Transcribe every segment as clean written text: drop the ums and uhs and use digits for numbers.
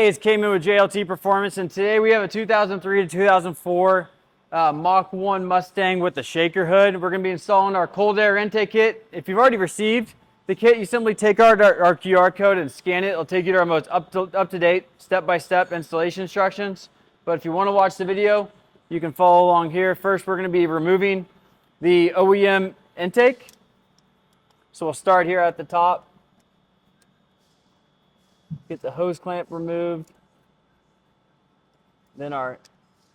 Hey, it's Cayman with JLT Performance, and today we have a 2003 to 2004 Mach 1 Mustang with the shaker hood. We're going to be installing our cold air intake kit. If you've already received the kit, you simply take our QR code and scan it. It'll take you to our most up-to-date, step-by-step installation instructions. But if you want to watch the video, you can follow along here. First, we're going to be removing the OEM intake. So we'll start here at the top. Get the hose clamp removed, then our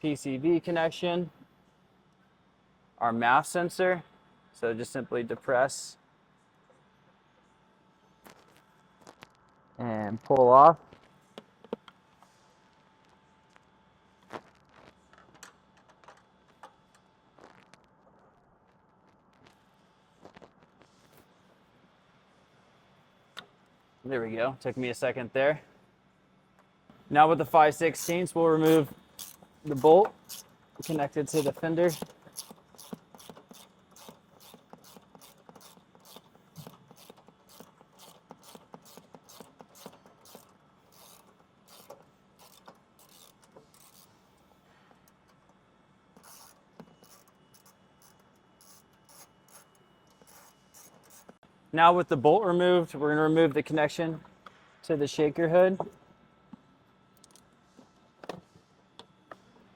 PCV connection, our MACH sensor, so just simply depress and pull off. There we go, took me a second there. Now with the 5/16, we'll remove the bolt connected to the fender. Now with the bolt removed, we're going to remove the connection to the shaker hood.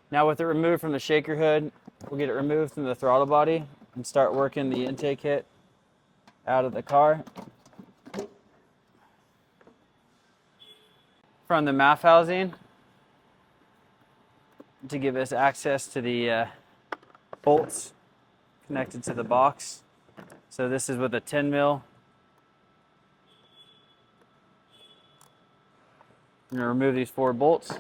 Now with it removed from the shaker hood, we'll get it removed from the throttle body and start working the intake kit out of the car. From the MACH housing to give us access to the bolts connected to the box. So this is with a 10 mil. I'm going to remove these 4 bolts.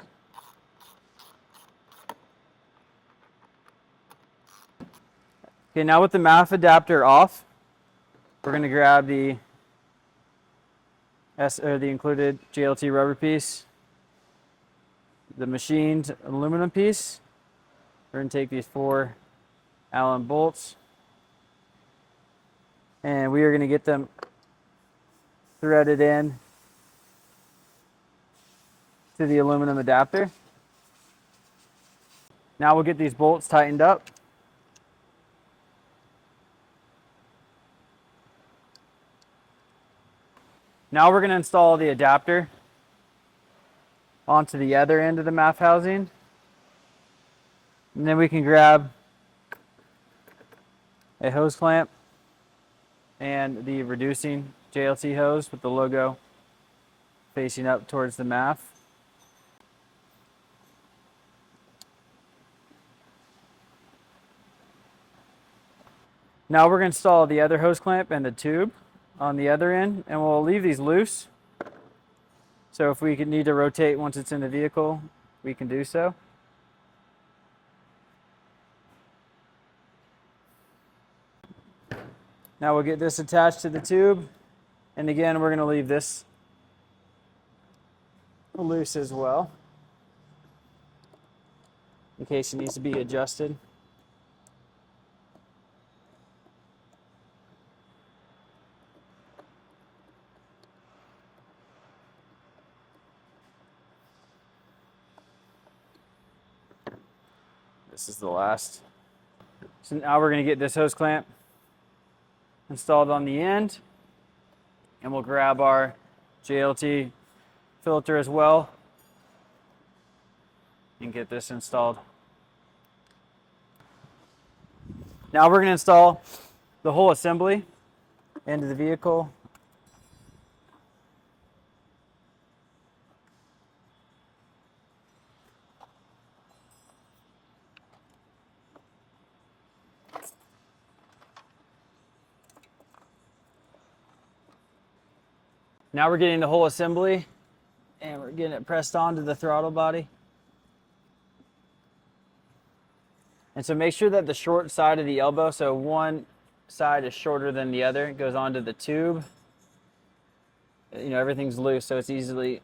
Okay, now with the MACH adapter off, we're going to grab the included JLT rubber piece, the machined aluminum piece. We're going to take these 4 Allen bolts, and we are going to get them threaded in to the aluminum adapter. Now we'll get these bolts tightened up. Now we're going to install the adapter onto the other end of the MACH housing. And then we can grab a hose clamp and the reducing JLT hose with the logo facing up towards the MACH. Now we're going to install the other hose clamp and the tube on the other end, and we'll leave these loose. So if we need to rotate once it's in the vehicle, we can do so. Now we'll get this attached to the tube, and again we're going to leave this loose as well in case it needs to be adjusted. This is the last. So now we're going to get this hose clamp installed on the end, and we'll grab our JLT filter as well and get this installed. Now we're going to install the whole assembly into the vehicle. Now we're getting the whole assembly and we're getting it pressed onto the throttle body. And so make sure that the short side of the elbow, so one side is shorter than the other, it goes onto the tube. You know, everything's loose, so it's easily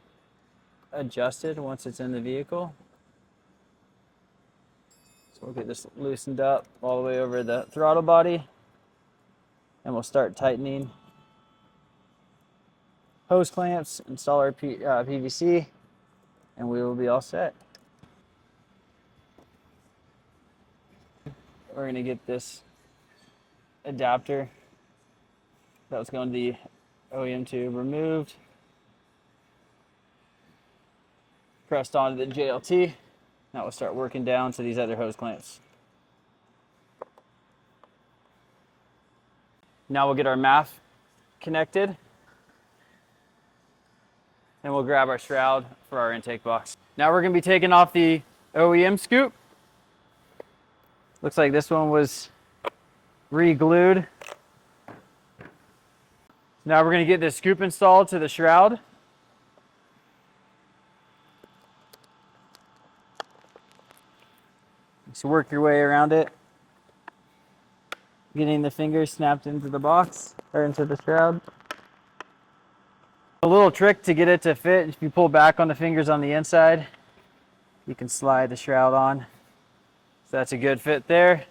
adjusted once it's in the vehicle. So we'll get this loosened up all the way over the throttle body, and we'll start tightening hose clamps, install our PVC, and we will be all set. We're going to get this adapter that was going to the OEM tube removed, pressed onto the JLT. Now we'll start working down to these other hose clamps. Now we'll get our MACH connected, and we'll grab our shroud for our intake box. Now we're going to be taking off the OEM scoop. Looks like this one was re-glued. Now we're going to get this scoop installed to the shroud. So work your way around it, getting the fingers snapped into the box or into the shroud. A little trick to get it to fit: if you pull back on the fingers on the inside, you can slide the shroud on. So that's a good fit there.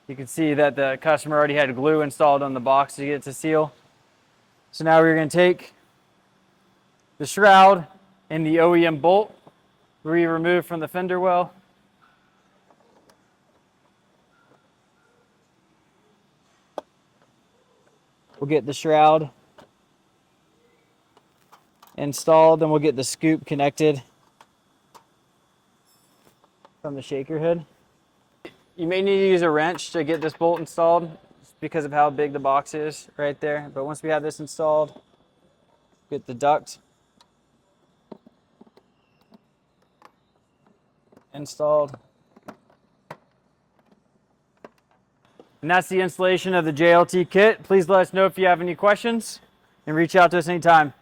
You can see that the customer already had glue installed on the box to get it to seal. So now we're going to take the shroud and the OEM bolt we removed from the fender well. We'll get the shroud installed, and we'll get the scoop connected from the shaker hood. You may need to use a wrench to get this bolt installed because of how big the box is right there. But once we have this installed, get the duct installed. And that's the installation of the JLT kit. Please let us know if you have any questions and reach out to us anytime.